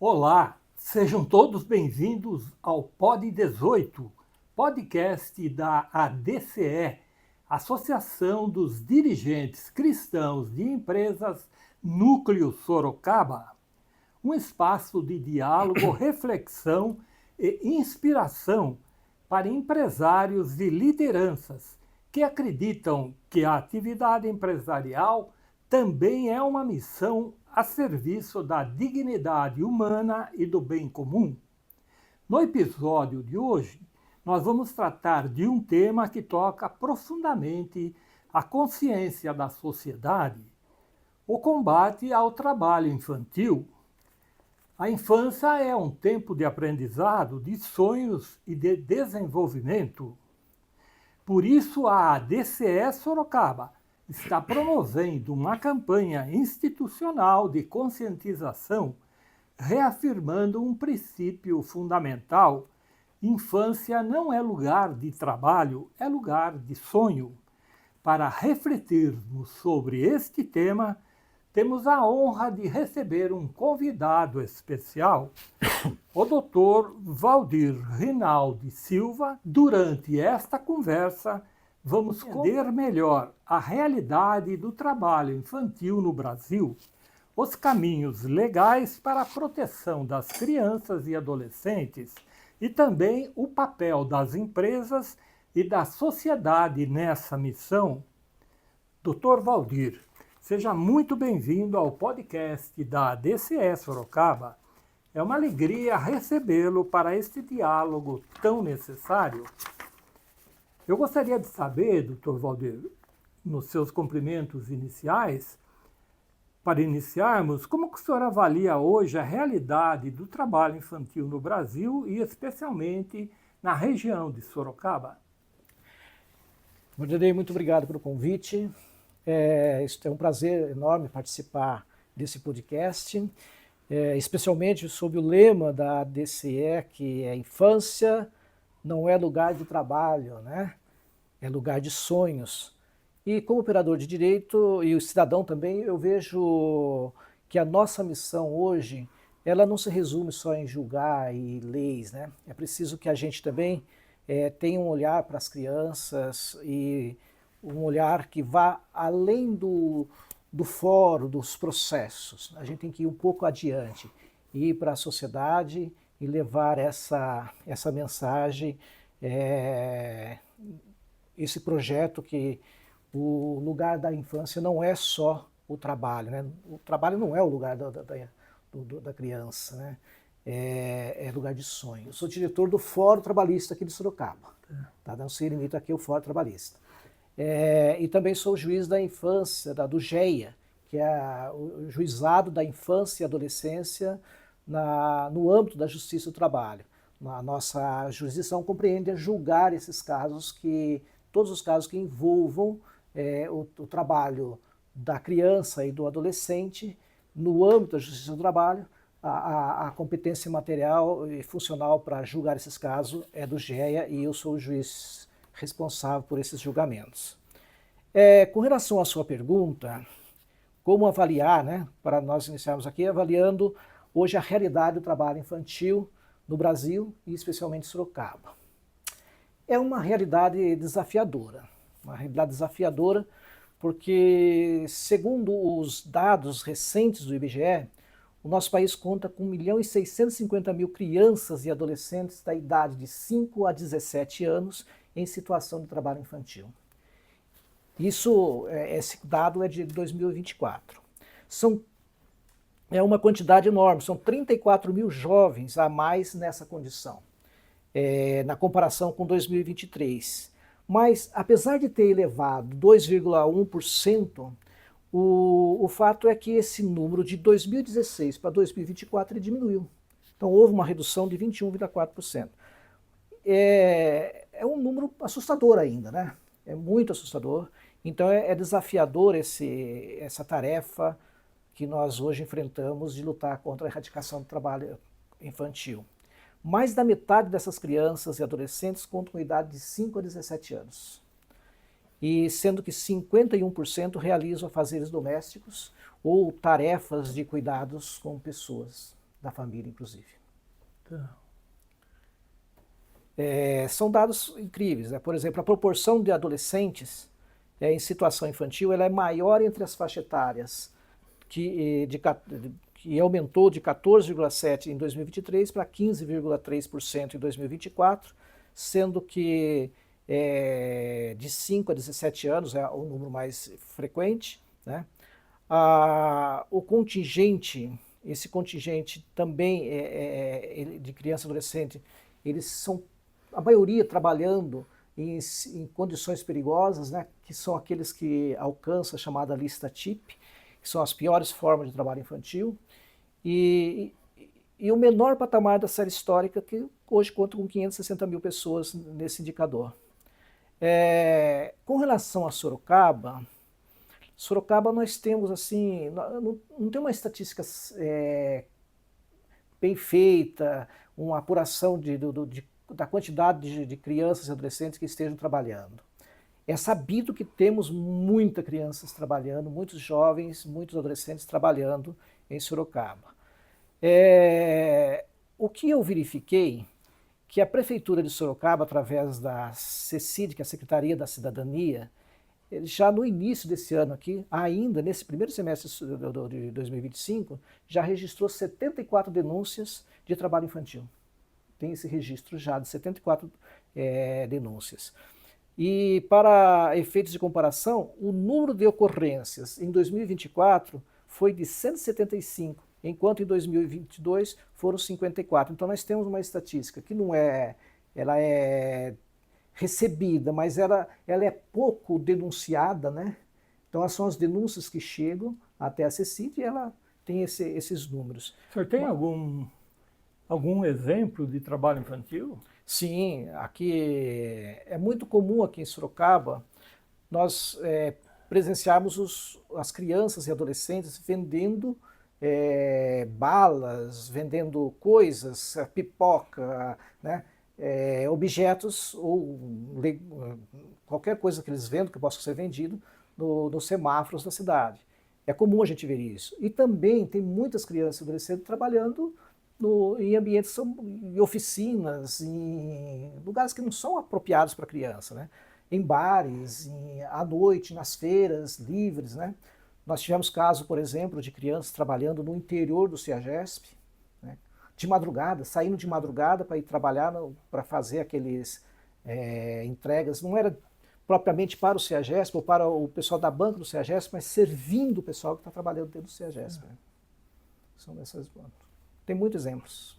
Olá, sejam todos bem-vindos ao Pod 18, podcast da ADCE, Associação dos Dirigentes Cristãos de Empresas Núcleo Sorocaba, um espaço de diálogo, reflexão e inspiração para empresários e lideranças que acreditam que a atividade empresarial também é uma missão a serviço da dignidade humana e do bem comum. No episódio de hoje, nós vamos tratar de um tema que toca profundamente a consciência da sociedade: o combate ao trabalho infantil. A infância é um tempo de aprendizado, de sonhos e de desenvolvimento. Por isso, a ADCE Sorocaba está promovendo uma campanha institucional de conscientização, reafirmando um princípio fundamental: infância não é lugar de trabalho, é lugar de sonho. Para refletirmos sobre este tema, temos a honra de receber um convidado especial, o Dr. Valdir Rinaldi Silva. Durante esta conversa, vamos entender melhor a realidade do trabalho infantil no Brasil, os caminhos legais para a proteção das crianças e adolescentes e também o papel das empresas e da sociedade nessa missão. Dr. Valdir, seja muito bem-vindo ao podcast da ADCE Sorocaba. É uma alegria recebê-lo para este diálogo tão necessário. Eu gostaria de saber, Dr. Valdir, nos seus cumprimentos iniciais, para iniciarmos, como que o senhor avalia hoje a realidade do trabalho infantil no Brasil e especialmente na região de Sorocaba? Vanderlei, muito obrigado pelo convite. É um prazer enorme participar desse podcast, especialmente sob o lema da DCE, que é infância não é lugar de trabalho, né? É lugar de sonhos. E como operador de direito e o cidadão também, eu vejo que a nossa missão hoje, ela não se resume só em julgar e leis, né? É preciso que a gente também tenha um olhar para as crianças e um olhar que vá além do fórum, dos processos. A gente tem que ir um pouco adiante, ir para a sociedade e levar essa mensagem, esse projeto que o lugar da infância não é só o trabalho, né? O trabalho não é o lugar da criança, né? É lugar de sonho. Eu sou diretor do Fórum Trabalhista aqui de Sorocaba, tá? Não se limita aqui ao Fórum Trabalhista. E também sou juiz da infância, do GEA, que é o Juizado da Infância e Adolescência no âmbito da Justiça do Trabalho. A nossa jurisdição compreende julgar esses casos, todos os casos que envolvam o trabalho da criança e do adolescente no âmbito da Justiça do Trabalho. A competência material e funcional para julgar esses casos é do GEA e eu sou o juiz responsável por esses julgamentos. Com relação à sua pergunta, como avaliar, né, para nós iniciarmos aqui, avaliando hoje a realidade do trabalho infantil no Brasil e especialmente em Sorocaba. É uma realidade desafiadora porque, segundo os dados recentes do IBGE, o nosso país conta com 1.650.000 crianças e adolescentes da idade de 5 a 17 anos em situação de trabalho infantil. Esse dado é de 2024. É uma quantidade enorme, são 34 mil jovens a mais nessa condição, na comparação com 2023. Mas, apesar de ter elevado 2,1%, o fato é que esse número de 2016 para 2024 diminuiu. Então, houve uma redução de 21,4%. É um número assustador ainda, né? É muito assustador. Então, é desafiador essa tarefa que nós hoje enfrentamos de lutar contra a erradicação do trabalho infantil. Mais da metade dessas crianças e adolescentes contam com idade de 5 a 17 anos. E sendo que 51% realizam afazeres domésticos ou tarefas de cuidados com pessoas. da família, inclusive. Tá. São dados incríveis, né? Por exemplo, a proporção de adolescentes em situação infantil ela é maior entre as faixas etárias, que aumentou de 14,7% em 2023 para 15,3% em 2024, sendo que de 5 a 17 anos é o número mais frequente, né? O contingente, esse contingente também de criança e adolescente, eles são, a maioria trabalhando em condições perigosas, né? Que são aqueles que alcançam a chamada lista TIP, que são as piores formas de trabalho infantil, e o menor patamar da série histórica, que hoje conta com 560 mil pessoas nesse indicador. Com relação a Sorocaba nós temos assim, não tem uma estatística bem feita, uma apuração da quantidade de crianças e adolescentes que estejam trabalhando. É sabido que temos muitas crianças trabalhando, muitos jovens, muitos adolescentes trabalhando em Sorocaba. O que eu verifiquei, que a Prefeitura de Sorocaba, através da CECID, que é a Secretaria da Cidadania, já no início desse ano aqui, ainda nesse primeiro semestre de 2025, já registrou 74 denúncias de trabalho infantil. Tem esse registro já de 74 denúncias. E para efeitos de comparação, o número de ocorrências em 2024 foi de 175, enquanto em 2022 foram 54. Então nós temos uma estatística que ela é recebida, mas ela é pouco denunciada, né? Então são as denúncias que chegam até a CECID e ela tem esses números. O senhor tem algum exemplo de trabalho infantil? Sim, aqui é muito comum aqui em Sorocaba nós presenciarmos as crianças e adolescentes vendendo balas, vendendo coisas, pipoca, né? Objetos ou qualquer coisa que eles vendam que possa ser vendido nos semáforos da cidade. É comum a gente ver isso. E também tem muitas crianças e adolescentes trabalhando em ambientes, em oficinas, em lugares que não são apropriados para criança, né? Em bares, à noite, nas feiras livres, né? Nós tivemos caso, por exemplo, de crianças trabalhando no interior do CEAGESP, né? De madrugada, saindo de madrugada para ir trabalhar, para fazer aqueles entregas. Não era propriamente para o CEAGESP ou para o pessoal da banca do CEAGESP, mas servindo o pessoal que está trabalhando dentro do CEAGESP. Né? São dessas. Tem muitos exemplos.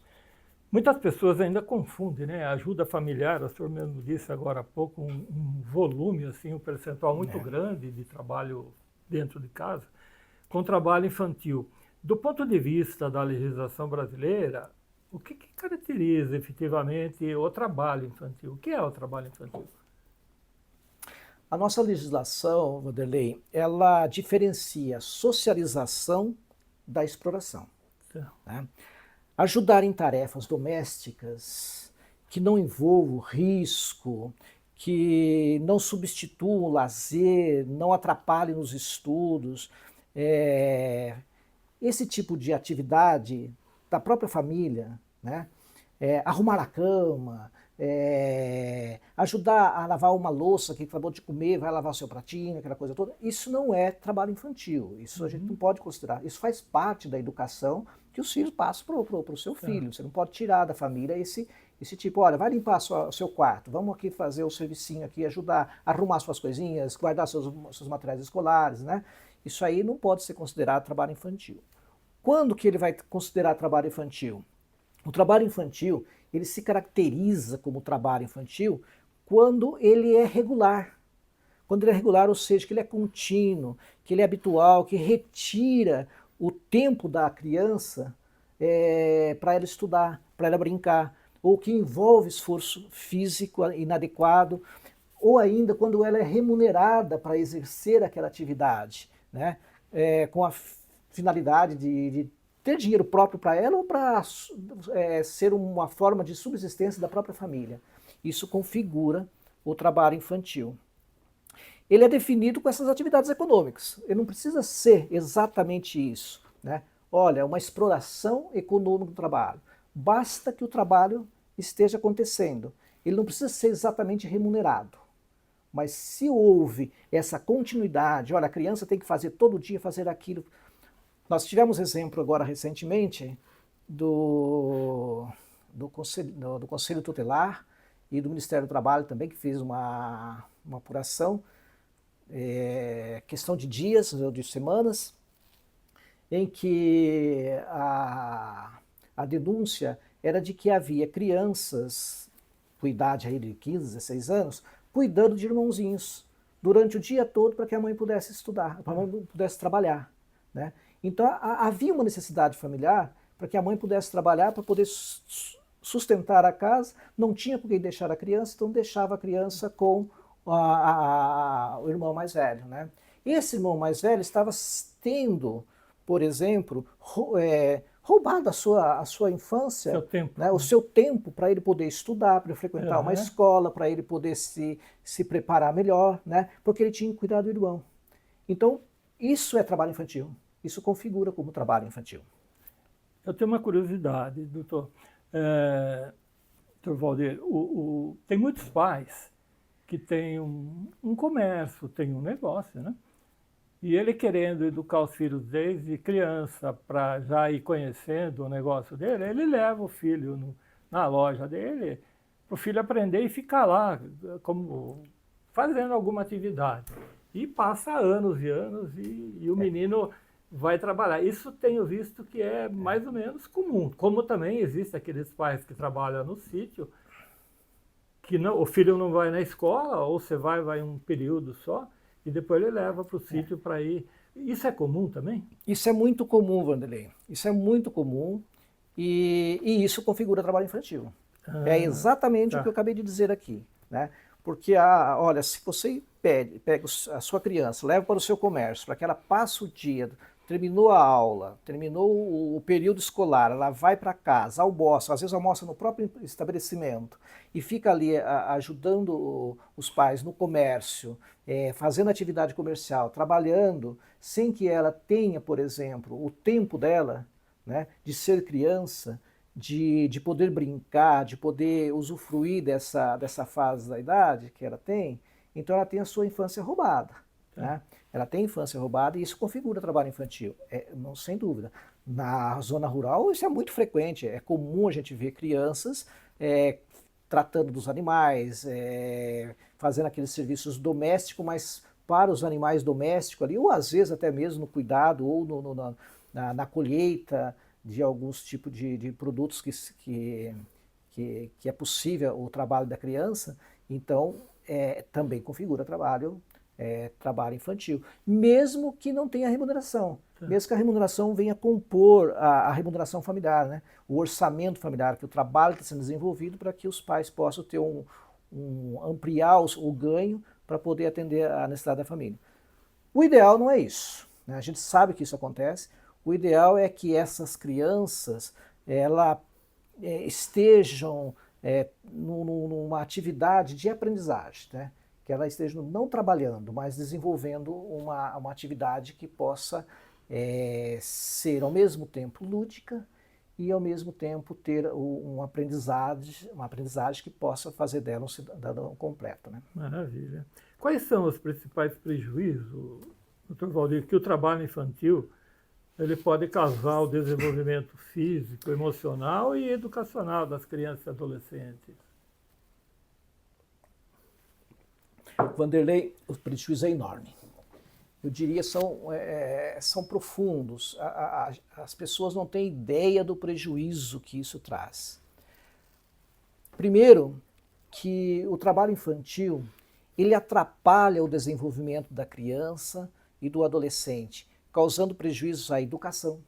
Muitas pessoas ainda confundem, né? Ajuda familiar, o senhor mesmo disse agora há pouco, um volume, assim, um percentual muito grande de trabalho dentro de casa, com trabalho infantil. Do ponto de vista da legislação brasileira, o que caracteriza efetivamente o trabalho infantil? O que é o trabalho infantil? A nossa legislação, Vanderlei, ela diferencia socialização da exploração. Né? Ajudar em tarefas domésticas que não envolvam risco, que não substituam o lazer, não atrapalhem nos estudos. Esse tipo de atividade da própria família, né? Arrumar a cama, ajudar a lavar uma louça que acabou de comer, vai lavar o seu pratinho, aquela coisa toda, isso não é trabalho infantil, isso a gente não pode considerar, isso faz parte da educação que os filhos passam para o seu filho, você não pode tirar da família esse tipo, olha, vai limpar o seu quarto, vamos aqui fazer o servicinho aqui, ajudar a arrumar suas coisinhas, guardar seus materiais escolares, né? Isso aí não pode ser considerado trabalho infantil. Quando que ele vai considerar trabalho infantil? O trabalho infantil, ele se caracteriza como trabalho infantil quando ele é regular. Quando ele é regular, ou seja, que ele é contínuo, que ele é habitual, que retira o tempo da criança para ela estudar, para ela brincar, ou que envolve esforço físico inadequado, ou ainda quando ela é remunerada para exercer aquela atividade, né? Com a finalidade de ter dinheiro próprio para ela ou para ser uma forma de subsistência da própria família. Isso configura o trabalho infantil. Ele é definido com essas atividades econômicas. Ele não precisa ser exatamente isso, né? olha, uma exploração econômica do trabalho. Basta que o trabalho esteja acontecendo. Ele não precisa ser exatamente remunerado. Mas se houve essa continuidade, olha, a criança tem que fazer todo dia, fazer aquilo. Nós tivemos exemplo agora recentemente do Conselho Tutelar e do Ministério do Trabalho também, que fez uma apuração, questão de dias, de semanas, em que a denúncia era de que havia crianças com idade aí de 15, 16 anos, cuidando de irmãozinhos durante o dia todo para que a mãe pudesse estudar, para a mãe pudesse trabalhar, né? Então havia uma necessidade familiar para que a mãe pudesse trabalhar, para poder sustentar a casa, não tinha por que deixar a criança, então deixava a criança com o irmão mais velho, né? Esse irmão mais velho estava tendo, por exemplo, roubado a sua infância, Seu tempo, né, o seu tempo para ele poder estudar, para frequentar uma escola, para ele poder se preparar melhor, né, porque ele tinha que cuidar do irmão. Então, isso é trabalho infantil. Isso configura como trabalho infantil. Eu tenho uma curiosidade, doutor. Doutor Valdir, tem muitos pais que têm um comércio, têm um negócio, né? E ele querendo educar os filhos desde criança para já ir conhecendo o negócio dele, ele leva o filho na loja dele para o filho aprender e ficar lá como fazendo alguma atividade. E passa anos e anos e o menino vai trabalhar. Isso tenho visto que é mais ou menos comum. Como também existem aqueles pais que trabalham no sítio, que o filho não vai na escola, ou você vai um período só, e depois ele leva para o sítio para ir. Isso é comum também? Isso é muito comum, Vanderlei. Isso é muito comum e isso configura trabalho infantil. É exatamente o que eu acabei de dizer aqui, né? Porque, olha, se você pega a sua criança, leva para o seu comércio, para que ela passe o dia, terminou a aula, terminou o período escolar, ela vai para casa, almoça, às vezes almoça no próprio estabelecimento e fica ali ajudando os pais no comércio, fazendo atividade comercial, trabalhando, sem que ela tenha, por exemplo, o tempo dela, né, de ser criança, de poder brincar, de poder usufruir dessa fase da idade que ela tem, então ela tem a sua infância roubada, né? Ela tem infância roubada e isso configura trabalho infantil, não, sem dúvida. Na zona rural isso é muito frequente, é comum a gente ver crianças tratando dos animais, fazendo aqueles serviços domésticos, mas para os animais domésticos ali, ou às vezes até mesmo no cuidado ou na colheita de alguns tipos de produtos que é possível o trabalho da criança, então também configura trabalho infantil, mesmo que não tenha remuneração, mesmo que a remuneração venha compor a remuneração familiar, né? O orçamento familiar, que o trabalho está sendo desenvolvido para que os pais possam ter ampliar o ganho para poder atender a necessidade da família. O ideal não é isso, né? A gente sabe que isso acontece. O ideal é que essas crianças estejam numa atividade de aprendizagem, né? Que ela esteja não trabalhando, mas desenvolvendo uma atividade que possa ser ao mesmo tempo lúdica e ao mesmo tempo ter uma aprendizagem que possa fazer dela um cidadão completo, né? Maravilha. Quais são os principais prejuízos, doutor Valdir, que o trabalho infantil ele pode causar ao desenvolvimento físico, emocional e educacional das crianças e adolescentes? Vanderlei, o prejuízo é enorme. Eu diria são profundos. As pessoas não têm ideia do prejuízo que isso traz. Primeiro, que o trabalho infantil ele atrapalha o desenvolvimento da criança e do adolescente, causando prejuízos à educação,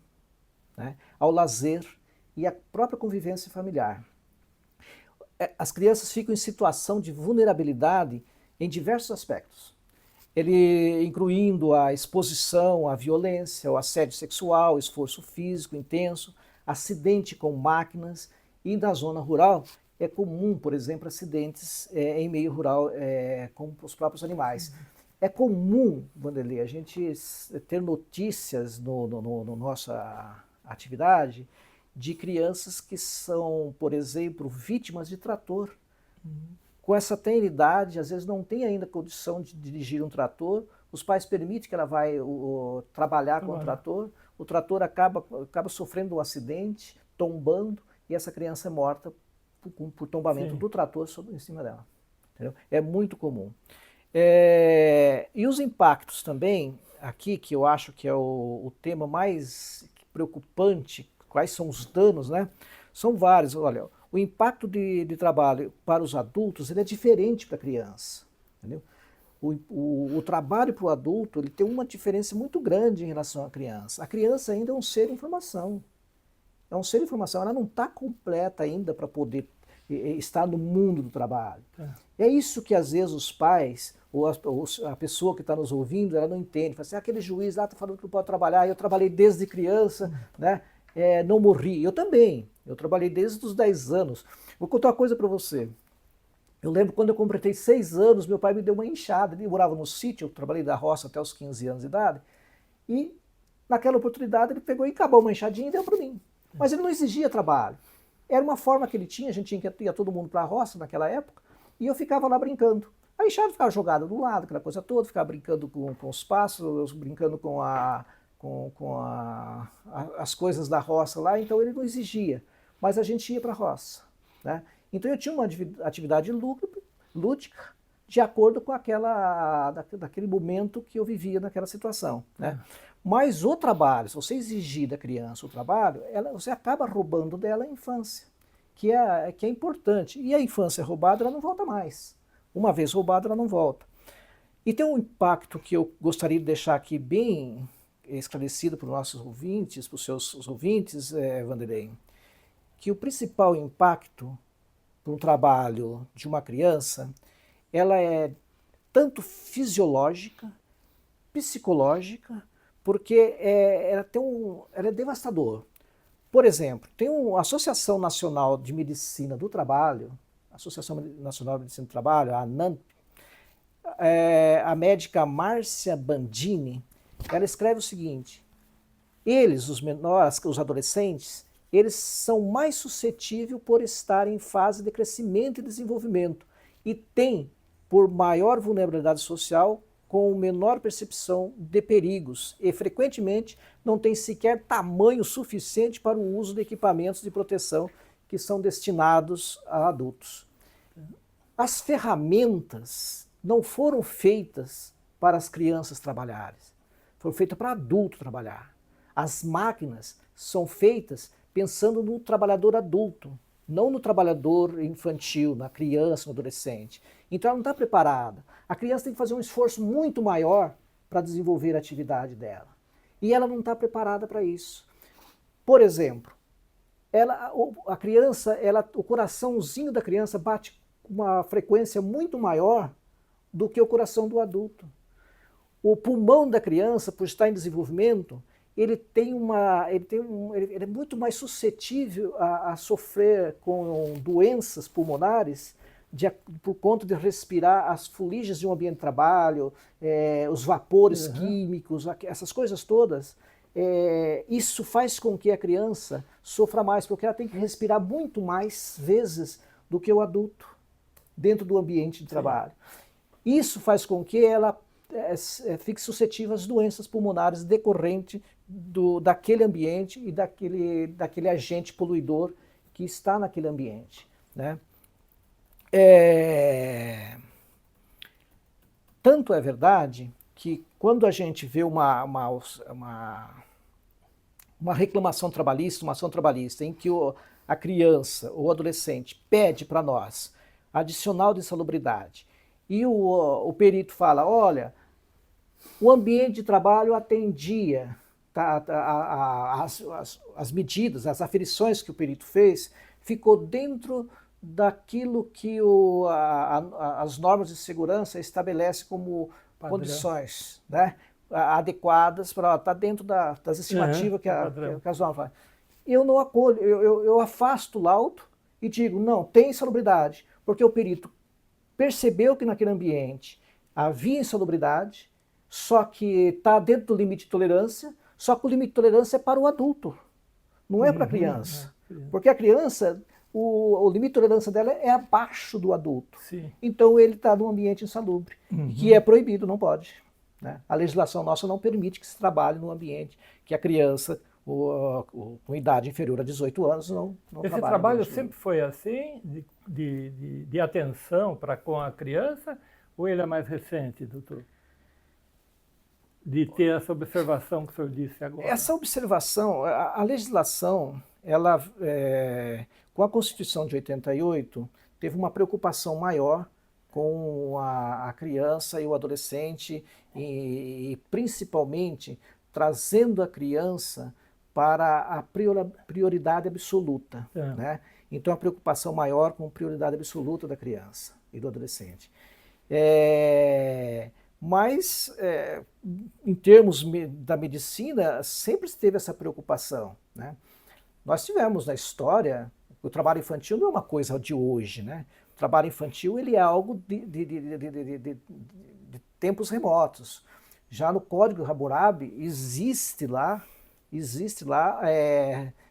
né, ao lazer e à própria convivência familiar. As crianças ficam em situação de vulnerabilidade em diversos aspectos, incluindo a exposição à violência, ao assédio sexual, esforço físico intenso, acidente com máquinas, e na zona rural é comum, por exemplo, acidentes em meio rural com os próprios animais. É comum, Vanderlei, a gente ter notícias no nossa atividade de crianças que são, por exemplo, vítimas de trator. Com essa tenridade, às vezes não tem ainda condição de dirigir um trator, os pais permitem que ela vai trabalhar com o trator acaba sofrendo um acidente, tombando, e essa criança é morta por tombamento do trator em cima dela. Entendeu? É muito comum. E os impactos também, aqui, que eu acho que é o tema mais preocupante, quais são os danos, né? São vários. Olha, o impacto de trabalho para os adultos ele é diferente para a criança. Entendeu? O trabalho para o adulto ele tem uma diferença muito grande em relação à criança. A criança ainda é um ser em formação. É um ser em formação, ela não está completa ainda para poder estar no mundo do trabalho. É isso que às vezes os pais, ou a pessoa que está nos ouvindo, ela não entende. Fala assim, aquele juiz lá está falando que não pode trabalhar, eu trabalhei desde criança, né? Não morri. Eu também, eu trabalhei desde os 10 anos. Vou contar uma coisa para você. Eu lembro quando eu completei 6 anos, meu pai me deu uma enxada. Ele morava no sítio, eu trabalhei da roça até os 15 anos de idade, e naquela oportunidade ele pegou e acabou uma enxadinha e deu para mim. Mas ele não exigia trabalho. Era uma forma que ele tinha, a gente tinha que ir todo mundo para a roça naquela época, e eu ficava lá brincando. A enxada ficava jogada do lado, aquela coisa toda, ficava brincando com os pássaros, brincando com as coisas da roça lá, então ele não exigia. Mas a gente ia para a roça, né? Então eu tinha uma atividade lúdica de acordo com daquele momento que eu vivia naquela situação, né? Mas o trabalho, se você exigir da criança o trabalho, você acaba roubando dela a infância, que é importante. E a infância roubada, ela não volta mais. Uma vez roubada, ela não volta. E tem um impacto que eu gostaria de deixar aqui bem esclarecido para os nossos ouvintes, para os seus ouvintes, Vanderlei, que o principal impacto para um trabalho de uma criança, ela é tanto fisiológica, psicológica, porque ela é devastador. Por exemplo, tem a Associação Nacional de Medicina do Trabalho, Associação Nacional de Medicina do Trabalho, a ANAMP, a médica Márcia Bandini, ela escreve o seguinte: eles, os menores, os adolescentes, eles são mais suscetíveis por estarem em fase de crescimento e desenvolvimento e têm por maior vulnerabilidade social com menor percepção de perigos e frequentemente não têm sequer tamanho suficiente para o uso de equipamentos de proteção que são destinados a adultos. As ferramentas não foram feitas para as crianças trabalharem, foram feitas para adulto trabalhar. As máquinas são feitas pensando no trabalhador adulto, não no trabalhador infantil, na criança, no adolescente. Então ela não está preparada. A criança tem que fazer um esforço muito maior para desenvolver a atividade dela. E ela não está preparada para isso. Por exemplo, a criança, o coraçãozinho da criança bate com uma frequência muito maior do que o coração do adulto. O pulmão da criança, por estar em desenvolvimento, ele é muito mais suscetível a sofrer com doenças pulmonares por conta de respirar as fuligens de um ambiente de trabalho, os vapores químicos, essas coisas todas. Isso faz com que a criança sofra mais, porque ela tem que respirar muito mais vezes do que o adulto dentro do ambiente de trabalho. Isso faz com que ela fique suscetível às doenças pulmonares decorrentes daquele ambiente e daquele agente poluidor que está naquele ambiente, né? Tanto é verdade que quando a gente vê uma reclamação trabalhista, uma ação trabalhista, em que a criança ou o adolescente pede para nós adicional de insalubridade e o perito fala, olha, o ambiente de trabalho atendia as medidas, as aferições que o perito fez, ficou dentro daquilo que as normas de segurança estabelecem como condições, né, adequadas para estar dentro das estimativas que as normas fazem. Eu não acolho, eu afasto o laudo e digo, não, tem insalubridade, porque o perito percebeu que naquele ambiente havia insalubridade, só que está dentro do limite de tolerância, só que o limite de tolerância é para o adulto. não é para criança. Porque a criança, o limite de tolerância dela é abaixo do adulto. Sim. Então ele está num ambiente insalubre, que é proibido, não pode. Né? A legislação nossa não permite que se trabalhe num ambiente que a criança com idade inferior a 18 anos não trabalhe. Esse trabalho sempre foi assim, de atenção para com a criança, ou ele é mais recente, doutor? De ter essa observação que o senhor disse agora. Essa observação, a legislação, ela, com a Constituição de 88, teve uma preocupação maior com a criança e o adolescente e principalmente trazendo a criança para a prioridade absoluta. Né? Então a preocupação maior com a prioridade absoluta da criança e do adolescente. Mas, em termos da medicina, sempre teve essa preocupação. Né? Nós tivemos na história, o trabalho infantil não é uma coisa de hoje. Né? O trabalho infantil ele é algo de tempos remotos. Já no Código Hammurabi existe lá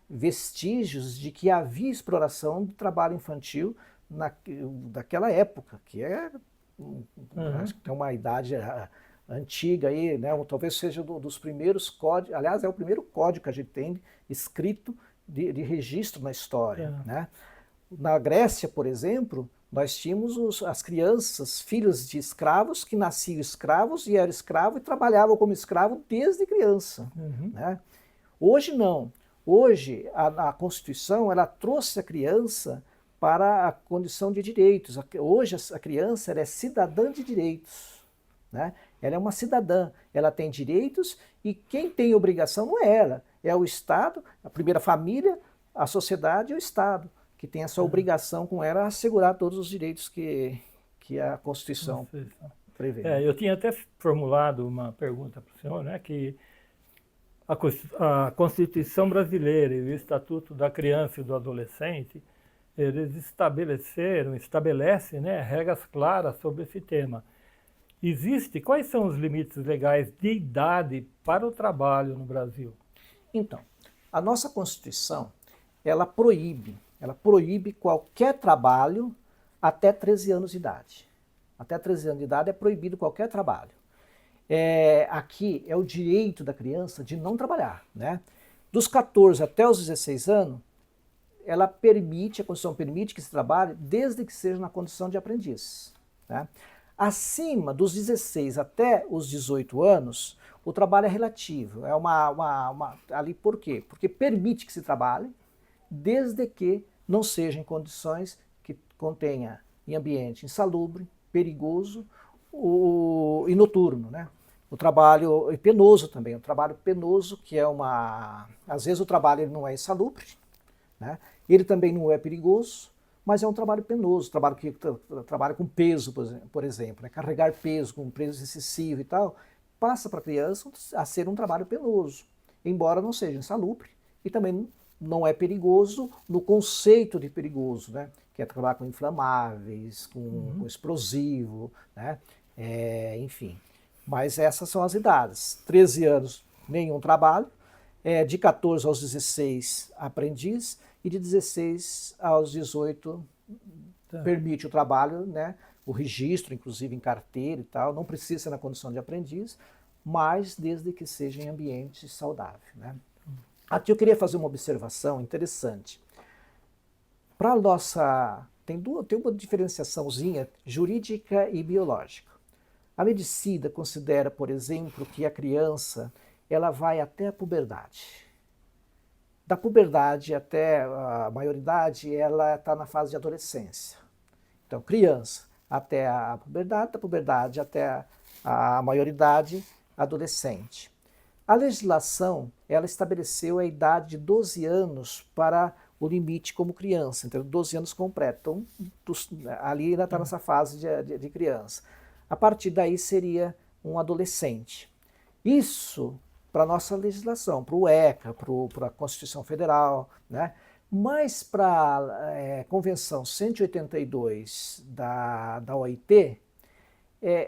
vestígios de que havia exploração do trabalho infantil daquela época, que é tem uma idade antiga aí, né? Talvez seja dos primeiros códigos, aliás, é o primeiro código que a gente tem escrito de registro na história. Né? Na Grécia, por exemplo, nós tínhamos as crianças, filhos de escravos, que nasciam escravos e eram escravos e trabalhavam como escravo desde criança. Né? Hoje não. Hoje a Constituição ela trouxe a criança para a condição de direitos. Hoje a criança ela é cidadã de direitos. Né? Ela é uma cidadã, ela tem direitos e quem tem obrigação não é ela, é o Estado, a primeira família, a sociedade e o Estado, que tem essa obrigação com ela assegurar todos os direitos que a Constituição prevê. Eu tinha até formulado uma pergunta para o senhor, né, que a Constituição brasileira e o Estatuto da Criança e do Adolescente, eles estabelecem, né, regras claras sobre esse tema. Quais são os limites legais de idade para o trabalho no Brasil? Então, a nossa Constituição, ela proíbe qualquer trabalho até 13 anos de idade. Até 13 anos de idade é proibido qualquer trabalho. Aqui é o direito da criança de não trabalhar. Né? Dos 14 até os 16 anos, a Constituição permite que se trabalhe desde que seja na condição de aprendiz. Né? Acima dos 16 até os 18 anos, o trabalho é relativo. Ali por quê? Porque permite que se trabalhe, desde que não seja em condições que contenha em ambiente insalubre, perigoso e noturno. Né? O trabalho penoso também, o trabalho penoso que às vezes o trabalho ele não é insalubre, né? Ele também não é perigoso, mas é um trabalho penoso, trabalho que trabalha com peso, por exemplo, né? Carregar peso com peso excessivo e tal, passa para a criança a ser um trabalho penoso, embora não seja insalubre e também não é perigoso no conceito de perigoso, né? Que é trabalhar com inflamáveis, com explosivo, né? Enfim. Mas essas são as idades. 13 anos, nenhum trabalho. De 14 aos 16, aprendiz. E de 16 aos 18, permite o trabalho, né? O registro, inclusive em carteira e tal. Não precisa ser na condição de aprendiz, mas desde que seja em ambiente saudável. Né? Aqui eu queria fazer uma observação interessante. Para nossa... Tem uma diferenciaçãozinha jurídica e biológica. A medicina considera, por exemplo, que a criança ela vai até a puberdade. Da puberdade até a maioridade, ela está na fase de adolescência. Então, criança até a puberdade, da puberdade até a maioridade, adolescente. A legislação, ela estabeleceu a idade de 12 anos para o limite como criança, então 12 anos completo. Então, ali ainda está nessa fase de criança. A partir daí seria um adolescente. Isso para a nossa legislação, para o ECA, para a Constituição Federal, né? Mas para a Convenção 182 da OIT,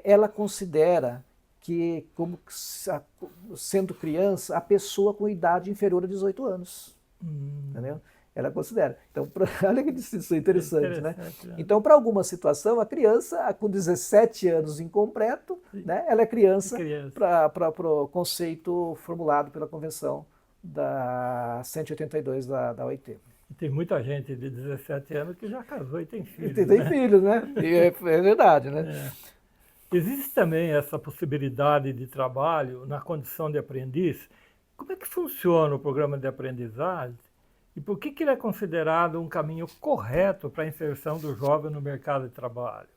ela considera que, como sendo criança, a pessoa com idade inferior a 18 anos. Entendeu? Ela considera. Então, olha que distinção interessante, né? Né? Então, para alguma situação, a criança, com 17 anos incompleto, né, ela é criança para o conceito formulado pela Convenção da 182 da OIT. E tem muita gente de 17 anos que já casou e tem filhos. E tem filhos, né? E é verdade, né? Existe também essa possibilidade de trabalho na condição de aprendiz. Como é que funciona o programa de aprendizagem e por que ele é considerado um caminho correto para a inserção do jovem no mercado de trabalho?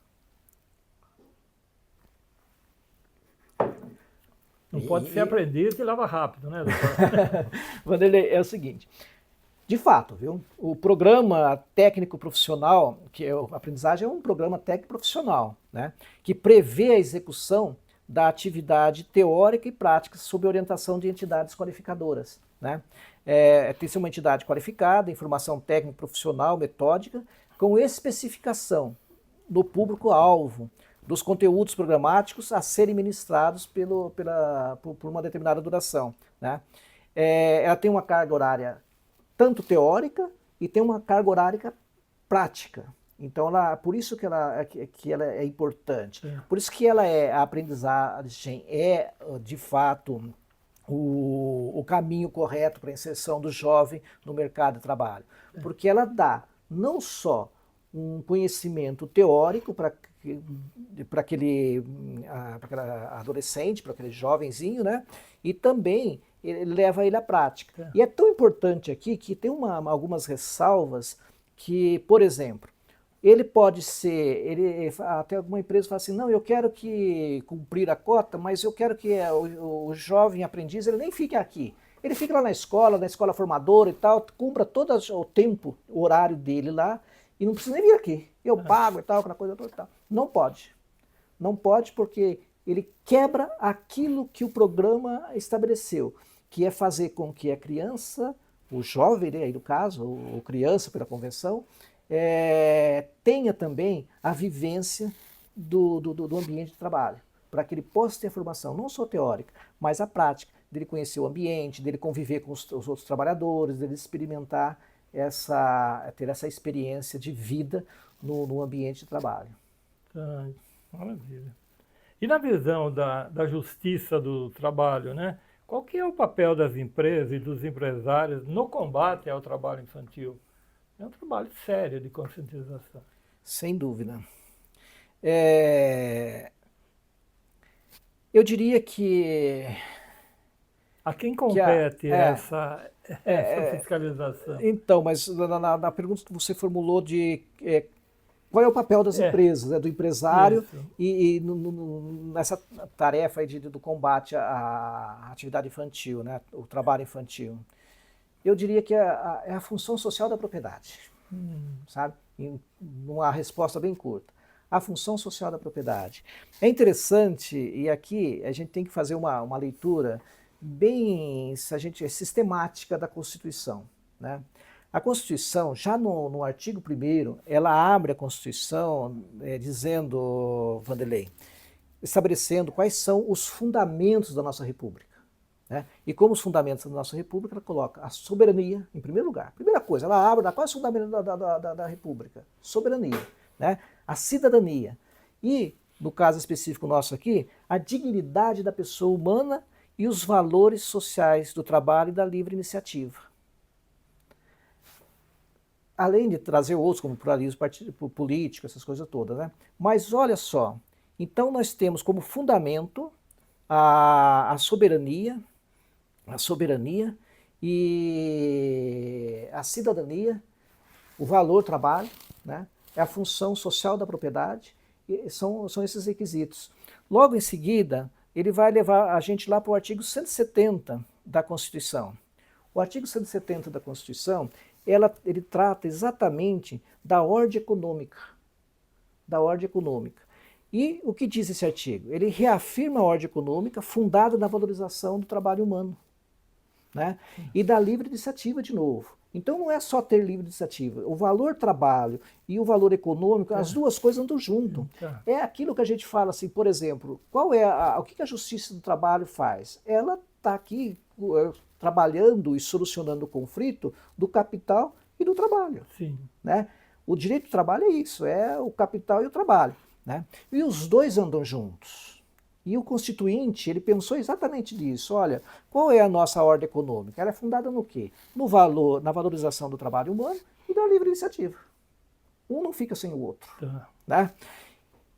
Não pode ser aprendiz e lava rápido, né, doutor? Vanderlei, é o seguinte, de fato, viu? O programa técnico profissional, que é a aprendizagem é um programa técnico profissional, né, que prevê a execução da atividade teórica e prática sob orientação de entidades qualificadoras, né? Tem que ser uma entidade qualificada, informação técnica profissional, metódica, com especificação do público-alvo, dos conteúdos programáticos a serem ministrados por uma determinada duração, né? Ela tem uma carga horária tanto teórica e tem uma carga horária prática. Então, por isso que ela é importante. Por isso que a aprendizagem é, de fato, o caminho correto para a inserção do jovem no mercado de trabalho. Porque ela dá não só um conhecimento teórico para aquele adolescente, para aquele jovenzinho, né? E também leva ele à prática. E é tão importante aqui que tem algumas ressalvas que, por exemplo, ele pode ser, até alguma empresa fala assim, não, eu quero cumprir a cota, mas eu quero que o jovem aprendiz, ele nem fique aqui. Ele fica lá na escola formadora e tal, cumpra todo o tempo, o horário dele lá, e não precisa nem vir aqui. Eu pago e tal, aquela coisa toda e tal. Não pode. Não pode porque ele quebra aquilo que o programa estabeleceu, que é fazer com que a criança, o jovem, aí no caso, ou criança pela convenção, tenha também a vivência do ambiente de trabalho, para que ele possa ter a formação não só teórica, mas a prática, dele conhecer o ambiente, dele conviver com os outros trabalhadores, dele experimentar ter essa experiência de vida no ambiente de trabalho. Maravilha. E na visão da justiça do trabalho, né? Qual que é o papel das empresas e dos empresários no combate ao trabalho infantil? É um trabalho sério de conscientização. Sem dúvida. Eu diria que... A quem compete essa fiscalização? Então, mas na pergunta que você formulou de qual é o papel das empresas, do empresário e nessa tarefa aí do combate à atividade infantil, né, o trabalho infantil. Eu diria que é a função social da propriedade, sabe? Uma resposta bem curta. A função social da propriedade. É interessante, e aqui a gente tem que fazer uma leitura bem sistemática da Constituição, né? A Constituição, já no artigo 1º, ela abre a Constituição dizendo, Vanderlei, estabelecendo quais são os fundamentos da nossa República. Né? E como os fundamentos da nossa República, ela coloca a soberania em primeiro lugar. Primeira coisa, ela abre quais são os fundamentos da República? Soberania, né? A cidadania. E, no caso específico nosso aqui, a dignidade da pessoa humana e os valores sociais do trabalho e da livre iniciativa. Além de trazer outros, como pluralismo político, essas coisas todas, né? Mas olha só, então nós temos como fundamento a soberania e a cidadania, o valor trabalho, né? É a função social da propriedade, e são esses requisitos. Logo em seguida, ele vai levar a gente lá para o artigo 170 da Constituição. O artigo 170 da Constituição, ele trata exatamente da ordem econômica. Da ordem econômica. E o que diz esse artigo? Ele reafirma a ordem econômica fundada na valorização do trabalho humano, né? E da livre iniciativa de novo. Então não é só ter livre iniciativa. O valor trabalho e o valor econômico, as duas coisas andam junto. É aquilo que a gente fala assim, por exemplo, o que a Justiça do Trabalho faz? Ela está aqui trabalhando e solucionando o conflito do capital e do trabalho. Sim. Né? O direito do trabalho é isso, é o capital e o trabalho. Né? E os dois andam juntos. E o Constituinte, ele pensou exatamente nisso. Olha, qual é a nossa ordem econômica? Ela é fundada no quê? No valor, na valorização do trabalho humano e da livre iniciativa. Um não fica sem o outro. Tá. Né?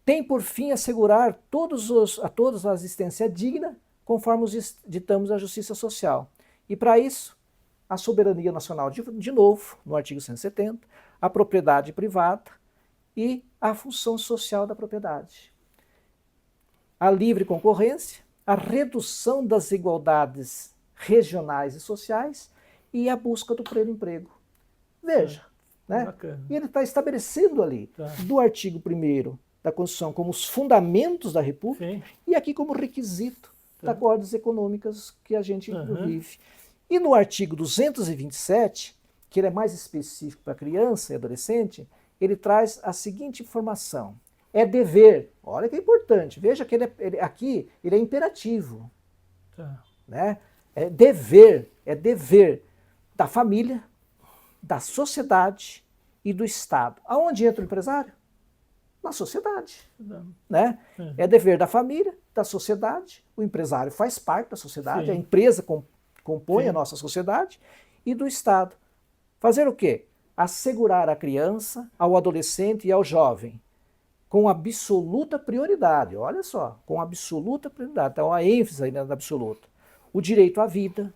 Tem por fim assegurar a todos a existência digna, conforme ditamos a justiça social. E para isso, a soberania nacional, de novo, no artigo 170, a propriedade privada e a função social da propriedade. A livre concorrência, a redução das desigualdades regionais e sociais e a busca do pleno emprego. Veja, né? E ele está estabelecendo ali, do artigo 1º da Constituição, como os fundamentos da República, sim, e aqui como requisito das ordens econômicas que a gente vive. E no artigo 227, que ele é mais específico para criança e adolescente, ele traz a seguinte informação. É dever, olha que é importante, veja que aqui ele é imperativo. Né? É dever da família, da sociedade e do Estado. Aonde entra o empresário? Na sociedade. Né? É dever da família, da sociedade, o empresário faz parte da sociedade, sim, a empresa compõe, sim, a nossa sociedade, e do Estado. Fazer o quê? Assegurar à criança, ao adolescente e ao jovem, com absoluta prioridade, olha só, com absoluta prioridade, então a ênfase aí na absoluta, o direito à vida,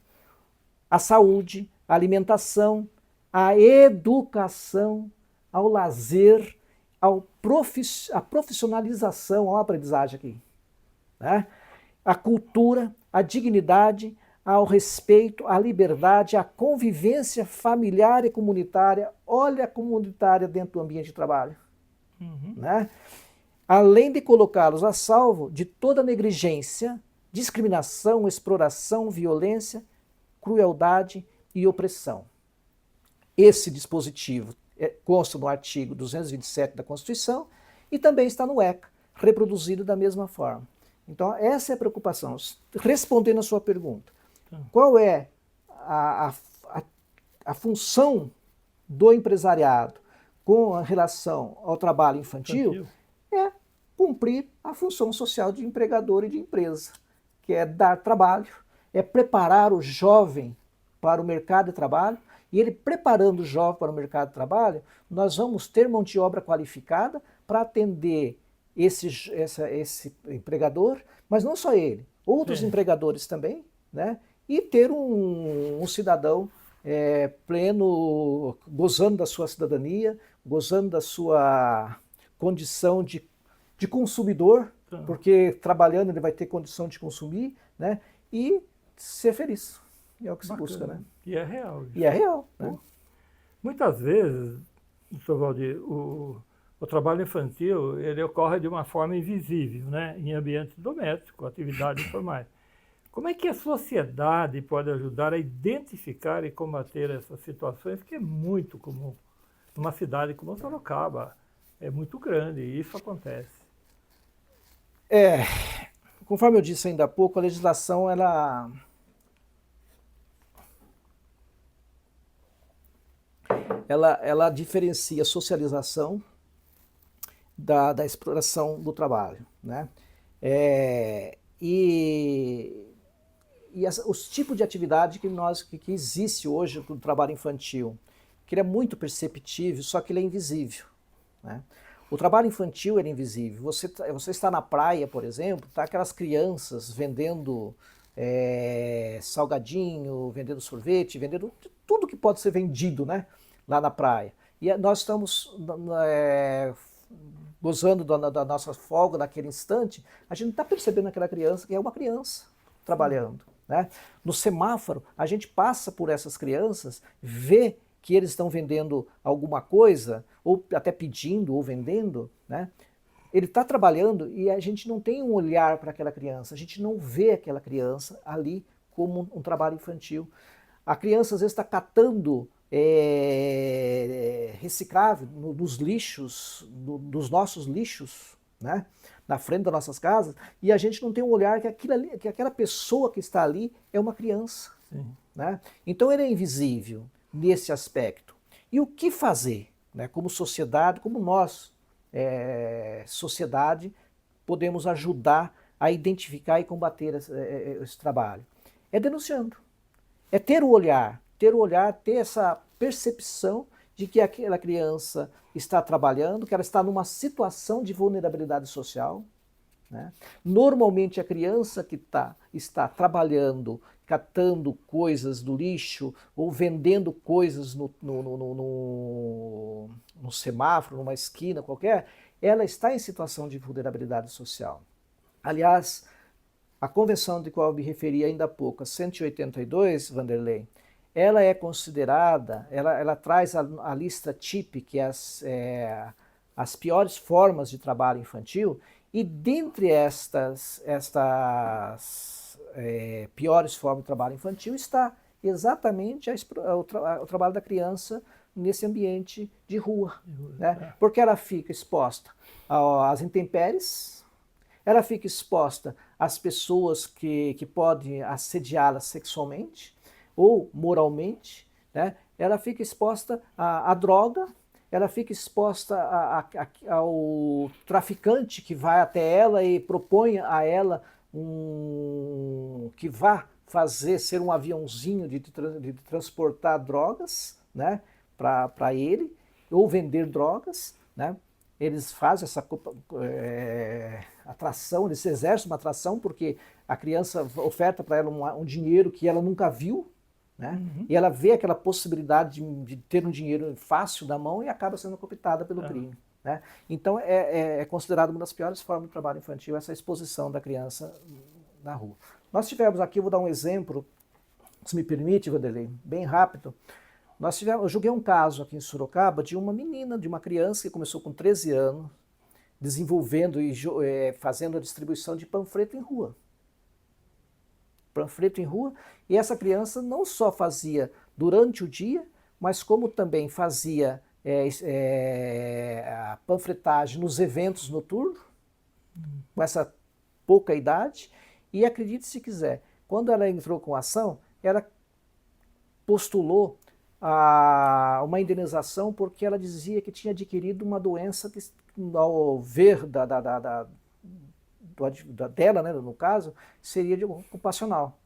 à saúde, à alimentação, à educação, ao lazer, à profissionalização, olha a aprendizagem aqui, né? À cultura, à dignidade, ao respeito, à liberdade, à convivência familiar e comunitária, olha a comunitária dentro do ambiente de trabalho. Né? Além de colocá-los a salvo de toda negligência, discriminação, exploração, violência, crueldade e opressão. Esse dispositivo consta no artigo 227 da Constituição e também está no ECA, reproduzido da mesma forma. Então, essa é a preocupação. Respondendo a sua pergunta, qual é a função do empresariado com relação ao trabalho infantil? É cumprir a função social de empregador e de empresa, que é dar trabalho, é preparar o jovem para o mercado de trabalho, e ele preparando o jovem para o mercado de trabalho, nós vamos ter mão de obra qualificada para atender esse empregador, mas não só ele, outros empregadores também, né? E ter um cidadão pleno, gozando da sua cidadania, gozando da sua condição de consumidor, porque trabalhando ele vai ter condição de consumir, né? E ser feliz. É o que se busca, né? E é real. E é real. Né? Muitas vezes, Dr. Valdir, o trabalho infantil ele ocorre de uma forma invisível, né? Em ambientes domésticos, atividades informais. Como é que a sociedade pode ajudar a identificar e combater essas situações, que é muito comum? Numa cidade como Sorocaba, é muito grande e isso acontece. Conforme eu disse ainda há pouco, a legislação ela diferencia a socialização da exploração do trabalho, né? Os tipos de atividade que existe hoje no trabalho infantil, que ele é muito perceptível, só que ele é invisível. Né? O trabalho infantil é invisível. Você está na praia, por exemplo, tá aquelas crianças vendendo salgadinho, vendendo sorvete, vendendo tudo que pode ser vendido, né, lá na praia. E nós estamos gozando da nossa folga naquele instante, a gente está percebendo aquela criança que é uma criança trabalhando. Né? No semáforo, a gente passa por essas crianças, vê que eles estão vendendo alguma coisa, ou até pedindo, ou vendendo, né? Ele está trabalhando e a gente não tem um olhar para aquela criança, a gente não vê aquela criança ali como um trabalho infantil. A criança às vezes está catando reciclável nos lixos, nos nossos lixos, né? na frente das nossas casas, e a gente não tem um olhar que aquela pessoa que está ali é uma criança. Sim. Né? Então ele é invisível nesse aspecto. E o que fazer? Né? Como sociedade, como nós, sociedade, podemos ajudar a identificar e combater esse trabalho? É denunciando. É ter o olhar, ter essa percepção de que aquela criança está trabalhando, que ela está numa situação de vulnerabilidade social. Né? Normalmente a criança que está trabalhando, catando coisas do lixo ou vendendo coisas no semáforo, numa esquina qualquer, ela está em situação de vulnerabilidade social. Aliás, a convenção de qual eu me referi ainda há pouco, a 182, Vanderlei, ela é considerada, ela traz a lista TIP, que é as piores formas de trabalho infantil, e dentre estas piores formas de trabalho infantil está exatamente o trabalho da criança nesse ambiente de rua. Né? Porque ela fica exposta às intempéries, ela fica exposta às pessoas que podem assediá-la sexualmente ou moralmente, né? Ela fica exposta à droga, ela fica exposta ao traficante que vai até ela e propõe a ela que vá ser um aviãozinho de transportar drogas, né, para ele, ou vender drogas, né? Eles fazem essa atração, eles exercem uma atração porque a criança oferta para ela um dinheiro que ela nunca viu, né? Uhum. E ela vê aquela possibilidade de ter um dinheiro fácil na mão e acaba sendo cooptada pelo crime. Né? Então é considerado uma das piores formas de trabalho infantil essa exposição da criança na rua. Nós tivemos aqui, vou dar um exemplo, se me permite, Vanderlei, bem rápido. Eu julguei um caso aqui em Sorocaba de uma menina, de uma criança que começou com 13 anos, desenvolvendo e fazendo a distribuição de panfleto em rua. Panfleto em rua, e essa criança não só fazia durante o dia, mas como também fazia a panfletagem nos eventos noturnos, com essa pouca idade, e acredite se quiser, quando ela entrou com a ação, ela postulou uma indenização porque ela dizia que tinha adquirido uma doença que, ao ver dela, né, no caso, seria de ocupacional,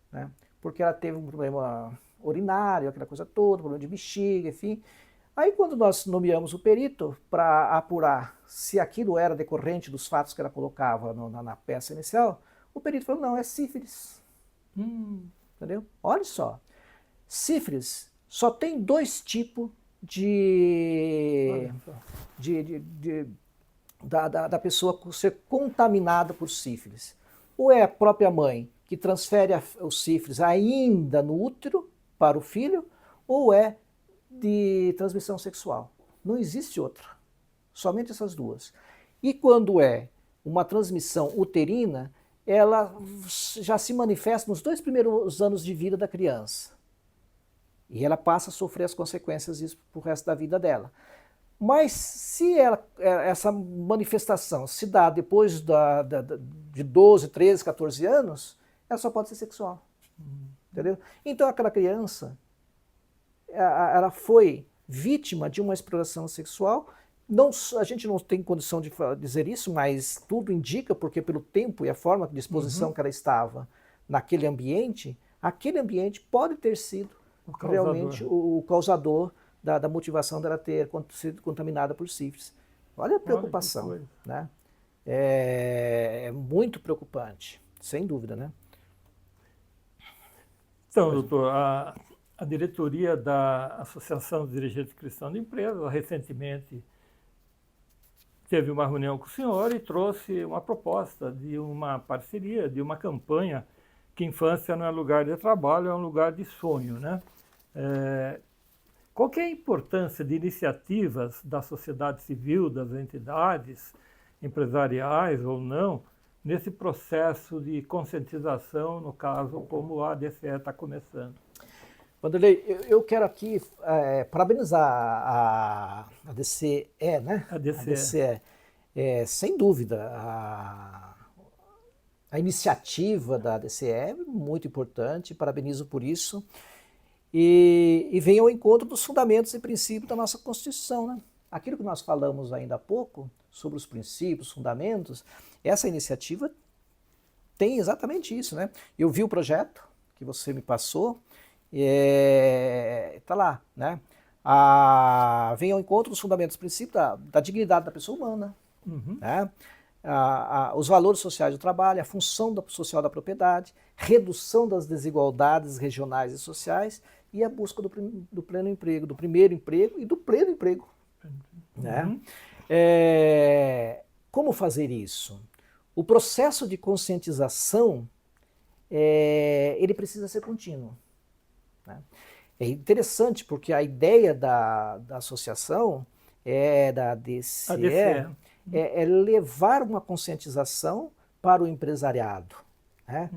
né? Porque ela teve um problema urinário, aquela coisa toda, problema de bexiga, enfim. Aí quando nós nomeamos o perito para apurar se aquilo era decorrente dos fatos que ela colocava na peça inicial, o perito falou, não, é sífilis. Entendeu? Olha só, sífilis só tem dois tipos da pessoa ser contaminada por sífilis. Ou é a própria mãe que transfere o sífilis ainda no útero para o filho, ou é de transmissão sexual. Não existe outra. Somente essas duas. E quando é uma transmissão uterina, ela já se manifesta nos 2 primeiros anos de vida da criança. E ela passa a sofrer as consequências disso pro resto da vida dela. Mas se essa manifestação se dá depois de 12, 13, 14 anos, ela só pode ser sexual. Entendeu? Então aquela criança, ela foi vítima de uma exploração sexual. A gente não tem condição de dizer isso, mas tudo indica, porque pelo tempo e a forma de exposição que ela estava naquele ambiente, aquele ambiente pode ter sido realmente o causador da motivação dela ter sido contaminada por sífilis. Olha a preocupação, né? É muito preocupante, sem dúvida, né? Então, doutor, a diretoria da Associação dos Dirigentes Cristãos de Empresas recentemente teve uma reunião com o senhor e trouxe uma proposta de uma parceria, de uma campanha que infância não é lugar de trabalho, é um lugar de sonho, né? Qual que é a importância de iniciativas da sociedade civil, das entidades empresariais ou não, nesse processo de conscientização, no caso, como a DCE está começando? Vanderlei, eu quero aqui parabenizar a DCE, né? A DCE. Sem dúvida, a iniciativa da DCE é muito importante, parabenizo por isso, e vem ao encontro dos fundamentos e princípios da nossa Constituição, né? Aquilo que nós falamos ainda há pouco, sobre os princípios, fundamentos, essa iniciativa tem exatamente isso, né? Eu vi o projeto que você me passou, está lá, né? Vem ao encontro dos fundamentos, princípios da dignidade da pessoa humana, né? Os valores sociais do trabalho, a função social da propriedade, redução das desigualdades regionais e sociais e a busca do pleno emprego, do primeiro emprego e do pleno emprego. Né? Como fazer isso? O processo de conscientização ele precisa ser contínuo. Né? É interessante porque a ideia da associação, da DCE, é levar uma conscientização para o empresariado, né?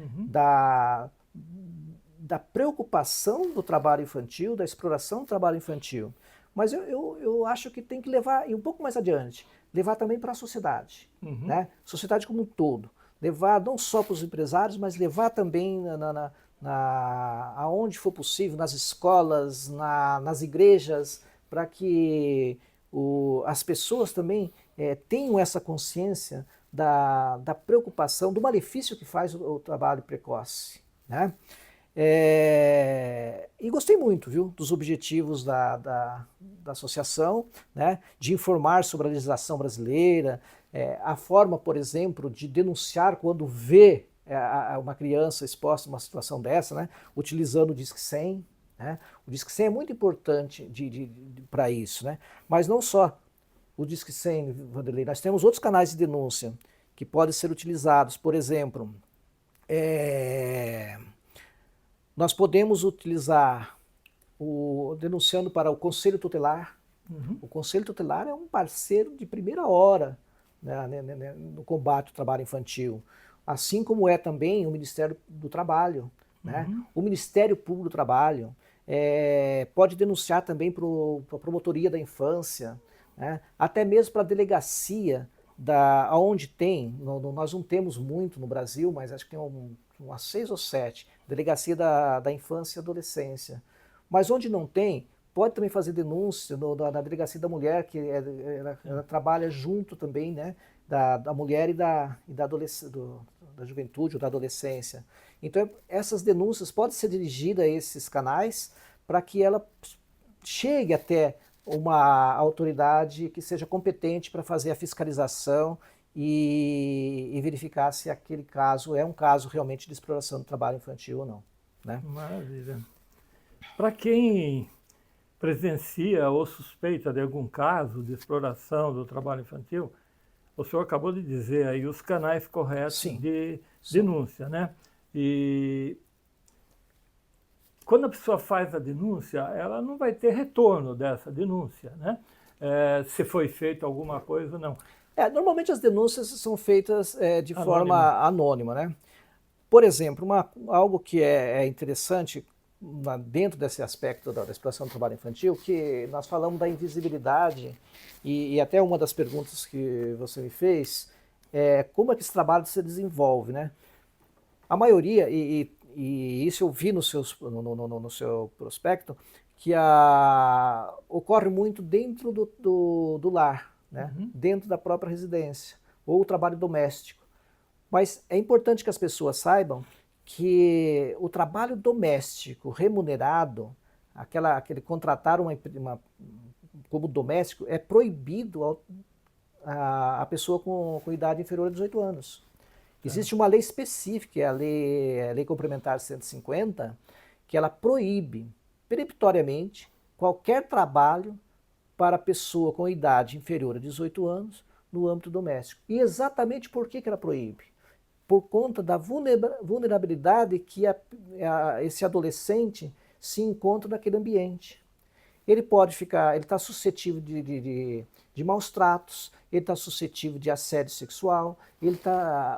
Da preocupação do trabalho infantil, da exploração do trabalho infantil. Mas eu acho que tem que levar, e um pouco mais adiante, levar também para a sociedade, né? Sociedade como um todo. Levar não só para os empresários, mas levar também aonde for possível, nas escolas, nas igrejas, para que as pessoas também tenham essa consciência da preocupação, do malefício que faz o trabalho precoce. Né? E gostei muito, viu, dos objetivos da associação, né, de informar sobre a legislação brasileira, a forma, por exemplo, de denunciar quando vê uma criança exposta a uma situação dessa, né, utilizando o Disque 100. Né? O Disque 100 é muito importante para isso, né? Mas não só o Disque 100, Vanderlei, nós temos outros canais de denúncia que podem ser utilizados. Por exemplo, nós podemos utilizar denunciando para o Conselho Tutelar. O Conselho Tutelar é um parceiro de primeira hora, né, no combate ao trabalho infantil, assim como é também o Ministério do Trabalho. Né? O Ministério Público do Trabalho pode denunciar também para a Promotoria da Infância, né? Até mesmo para a delegacia, onde tem, nós não temos muito no Brasil, mas acho que tem umas 6 ou 7, Delegacia da Infância e Adolescência. Mas onde não tem, pode também fazer denúncia na Delegacia da Mulher, que ela trabalha junto também, né, da mulher e da juventude ou da adolescência. Então, essas denúncias podem ser dirigidas a esses canais para que ela chegue até uma autoridade que seja competente para fazer a fiscalização e verificar se aquele caso é um caso realmente de exploração do trabalho infantil ou não. Né? Maravilha. Para quem presencia ou suspeita de algum caso de exploração do trabalho infantil, o senhor acabou de dizer aí os canais corretos de denúncia, né? E quando a pessoa faz a denúncia, ela não vai ter retorno dessa denúncia, né? Se foi feita alguma coisa ou não. Normalmente as denúncias são feitas de forma anônima, né? Por exemplo, algo que é interessante dentro desse aspecto da exploração do trabalho infantil, que nós falamos da invisibilidade, e até uma das perguntas que você me fez é como é que esse trabalho se desenvolve, né? A maioria, e isso eu vi no seu prospecto, que ocorre muito dentro do lar, né? Dentro da própria residência, ou o trabalho doméstico. Mas é importante que as pessoas saibam que o trabalho doméstico remunerado, aquele contratar como doméstico, é proibido a pessoa com idade inferior a 18 anos. Existe uma lei específica, a Lei Complementar 150, que ela proíbe peremptoriamente qualquer trabalho para pessoa com idade inferior a 18 anos no âmbito doméstico. E exatamente por que ela proíbe? Por conta da vulnerabilidade que esse adolescente se encontra naquele ambiente. Ele está suscetível de maus tratos, ele está suscetível de assédio sexual,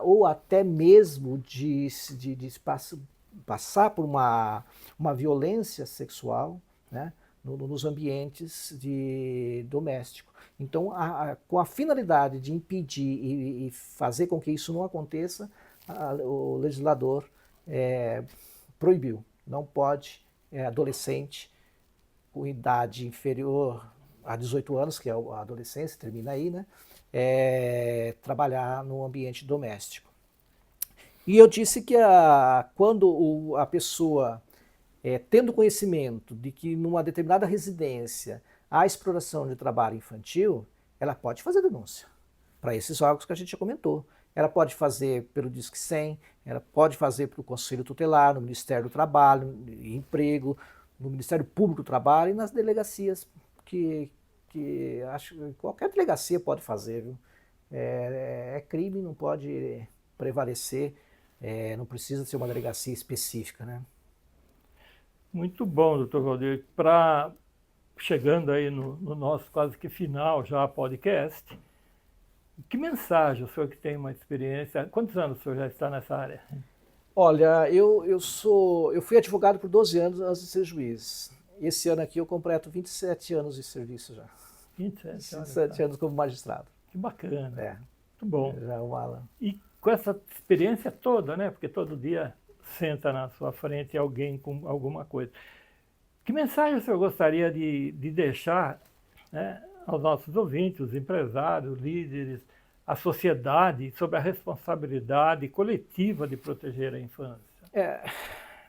ou até mesmo de passar por uma violência sexual, né? nos ambientes domésticos. Então, com a finalidade de impedir e fazer com que isso não aconteça, o legislador proibiu. Não pode adolescente com idade inferior a 18 anos, que é a adolescência, termina aí, né? Trabalhar no ambiente doméstico. E eu disse que quando a pessoa, tendo conhecimento de que numa determinada residência há exploração de trabalho infantil, ela pode fazer denúncia para esses órgãos que a gente já comentou. Ela pode fazer pelo Disque 100, ela pode fazer pelo Conselho Tutelar, no Ministério do Trabalho e Emprego, no Ministério Público do Trabalho e nas delegacias, que acho que qualquer delegacia pode fazer, viu? É crime, não pode prevalecer, não precisa ser uma delegacia específica, né? Muito bom, doutor Valdir. Chegando aí no nosso quase que final já podcast, que mensagem o senhor que tem uma experiência, quantos anos o senhor já está nessa área? Olha, eu fui advogado por 12 anos antes de ser juiz. Esse ano aqui eu completo 27 anos de serviço já. 27 anos como magistrado. Que bacana. Muito bom. Já é uma... E com essa experiência toda, né? Porque todo dia senta na sua frente alguém com alguma coisa. Que mensagem o senhor gostaria de deixar, né, aos nossos ouvintes, os empresários, líderes, a sociedade, sobre a responsabilidade coletiva de proteger a infância?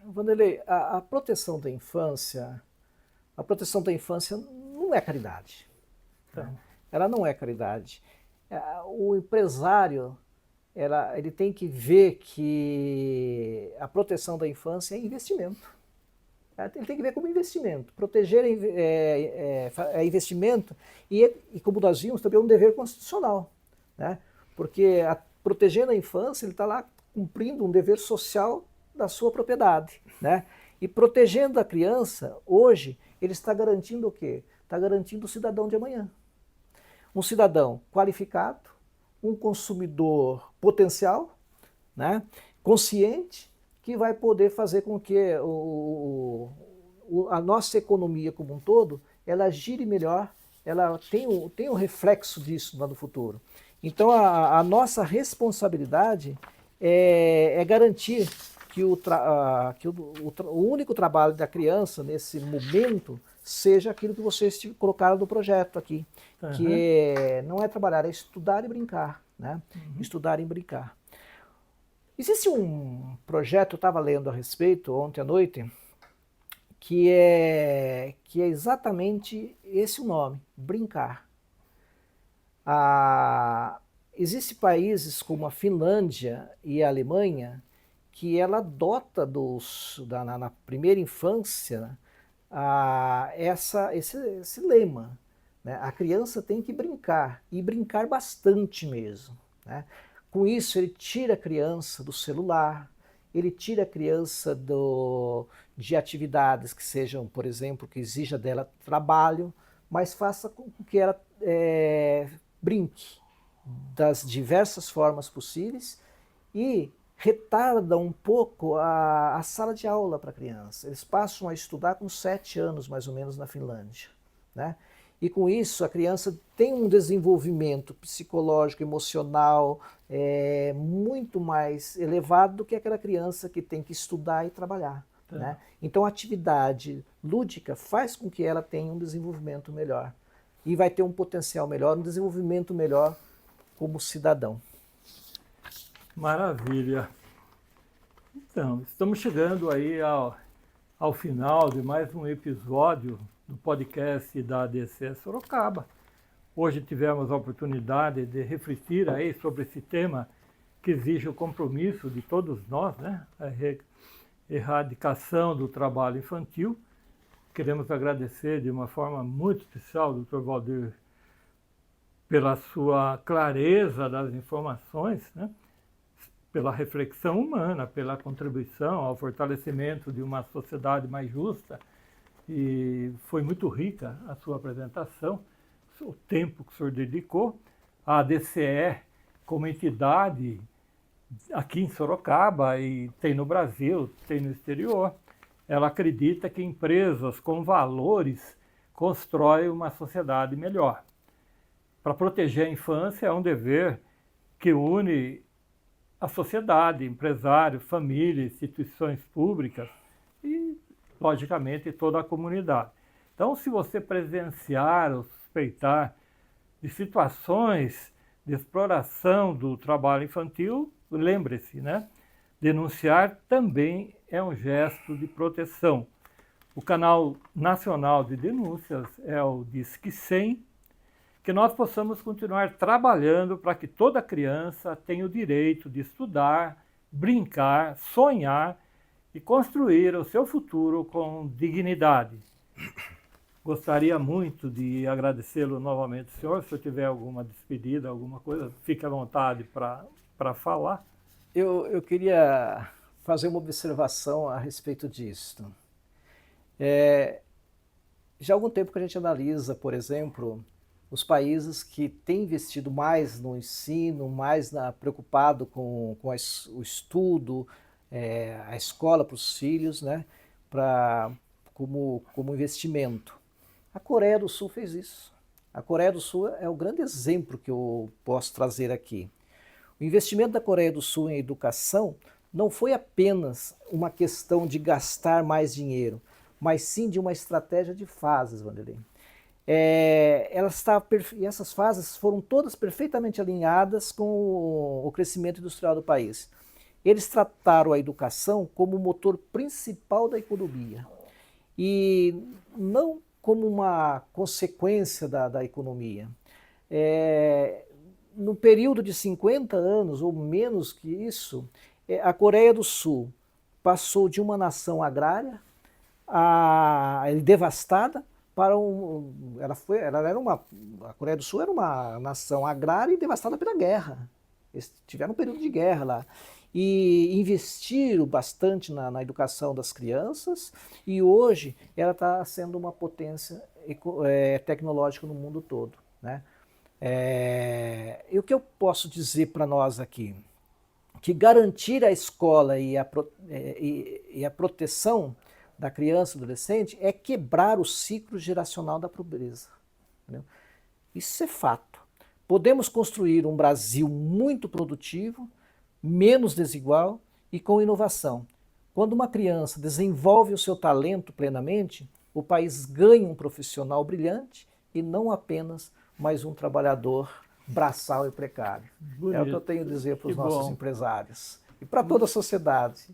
Vanderlei, a proteção da infância não é caridade. Então, ela não é caridade. O empresário, ele tem que ver que a proteção da infância é investimento. Ele tem que ver como investimento. Proteger é investimento e, como nós vimos, também é um dever constitucional, né? Porque protegendo a infância, ele está lá cumprindo um dever social da sua propriedade, né? E protegendo a criança, hoje, ele está garantindo o quê? Está garantindo o cidadão de amanhã. Um cidadão qualificado, um consumidor potencial, né? Consciente, que vai poder fazer com que a nossa economia como um todo, ela gire melhor, ela tem um reflexo disso lá no futuro. Então a nossa responsabilidade é garantir que o único trabalho da criança nesse momento seja aquilo que vocês colocaram no projeto aqui, que não é trabalhar, é estudar e brincar, né? Estudar e brincar. Existe um projeto, eu estava lendo a respeito ontem à noite, que é exatamente esse o nome, brincar. Existem países como a Finlândia e a Alemanha que ela adota na primeira infância esse lema, né? A criança tem que brincar, e brincar bastante mesmo, né? Com isso, ele tira a criança do celular, ele tira a criança de atividades que sejam, por exemplo, que exija dela trabalho, mas faça com que ela brinque das diversas formas possíveis e retarda um pouco a sala de aula para a criança. Eles passam a estudar com 7 anos, mais ou menos, na Finlândia, né? E com isso a criança tem um desenvolvimento psicológico, emocional muito mais elevado do que aquela criança que tem que estudar e trabalhar, né? Então a atividade lúdica faz com que ela tenha um desenvolvimento melhor e vai ter um potencial melhor, um desenvolvimento melhor como cidadão. Maravilha. Então, estamos chegando aí ao final de mais um episódio do podcast da ADCE Sorocaba. Hoje tivemos a oportunidade de refletir aí sobre esse tema que exige o compromisso de todos nós, né? A erradicação do trabalho infantil. Queremos agradecer de uma forma muito especial ao Dr. Valdir pela sua clareza das informações, né? Pela reflexão humana, pela contribuição ao fortalecimento de uma sociedade mais justa. E foi muito rica a sua apresentação, o tempo que o senhor dedicou. A ADCE, como entidade aqui em Sorocaba, e tem no Brasil, tem no exterior, ela acredita que empresas com valores constrói uma sociedade melhor. Para proteger a infância é um dever que une a sociedade, empresários, famílias, instituições públicas e, logicamente, toda a comunidade. Então, se você presenciar ou suspeitar de situações de exploração do trabalho infantil, lembre-se, né? Denunciar também é um gesto de proteção. O canal nacional de denúncias é o Disque 100, que nós possamos continuar trabalhando para que toda criança tenha o direito de estudar, brincar, sonhar e construir o seu futuro com dignidade. Gostaria muito de agradecê-lo novamente, senhor. Se eu tiver alguma despedida, alguma coisa, fique à vontade para falar. Eu queria fazer uma observação a respeito disso. Já há algum tempo que a gente analisa, por exemplo, os países que têm investido mais no ensino, mais preocupado com o estudo, a escola para os filhos, né, como investimento. A Coreia do Sul fez isso. A Coreia do Sul é o grande exemplo que eu posso trazer aqui. O investimento da Coreia do Sul em educação não foi apenas uma questão de gastar mais dinheiro, mas sim de uma estratégia de fases, Vanderlei. E essas fases foram todas perfeitamente alinhadas com o crescimento industrial do país. Eles trataram a educação como o motor principal da economia e não como uma consequência da economia. No período de 50 anos, ou menos que isso, a Coreia do Sul passou de uma nação agrária devastada para a Coreia do Sul era uma nação agrária e devastada pela guerra. Eles tiveram um período de guerra lá. E investiram bastante na educação das crianças e hoje ela está sendo uma potência tecnológica no mundo todo, né? E o que eu posso dizer para nós aqui? Que garantir a escola e a proteção da criança e do adolescente é quebrar o ciclo geracional da pobreza. Entendeu? Isso é fato. Podemos construir um Brasil muito produtivo, menos desigual e com inovação. Quando uma criança desenvolve o seu talento plenamente, o país ganha um profissional brilhante e não apenas mais um trabalhador braçal e precário. Bonito. É o que eu tenho a dizer para os nossos empresários e para toda a sociedade.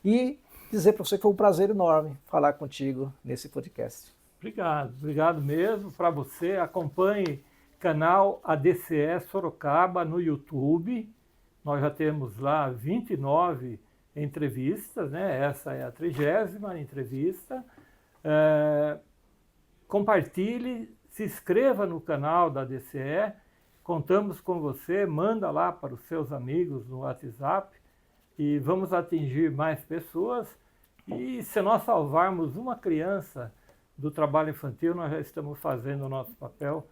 E dizer para você que foi um prazer enorme falar contigo nesse podcast. Obrigado mesmo. Para você, acompanhe canal ADCE Sorocaba no YouTube. Nós já temos lá 29 entrevistas, né? Essa é a 30ª entrevista. Compartilhe, se inscreva no canal da ADCE. Contamos com você, manda lá para os seus amigos no WhatsApp e vamos atingir mais pessoas. E se nós salvarmos uma criança do trabalho infantil, nós já estamos fazendo o nosso papel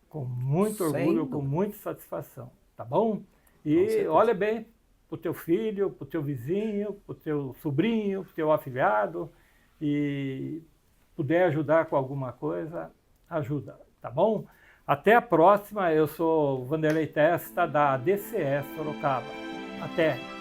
com muito orgulho, com muita satisfação, tá bom? E olha bem para o teu filho, para o teu vizinho, para o teu sobrinho, para o teu afilhado, e puder ajudar com alguma coisa, ajuda, tá bom? Até a próxima, eu sou Vanderlei Testa, da ADCE Sorocaba. Até!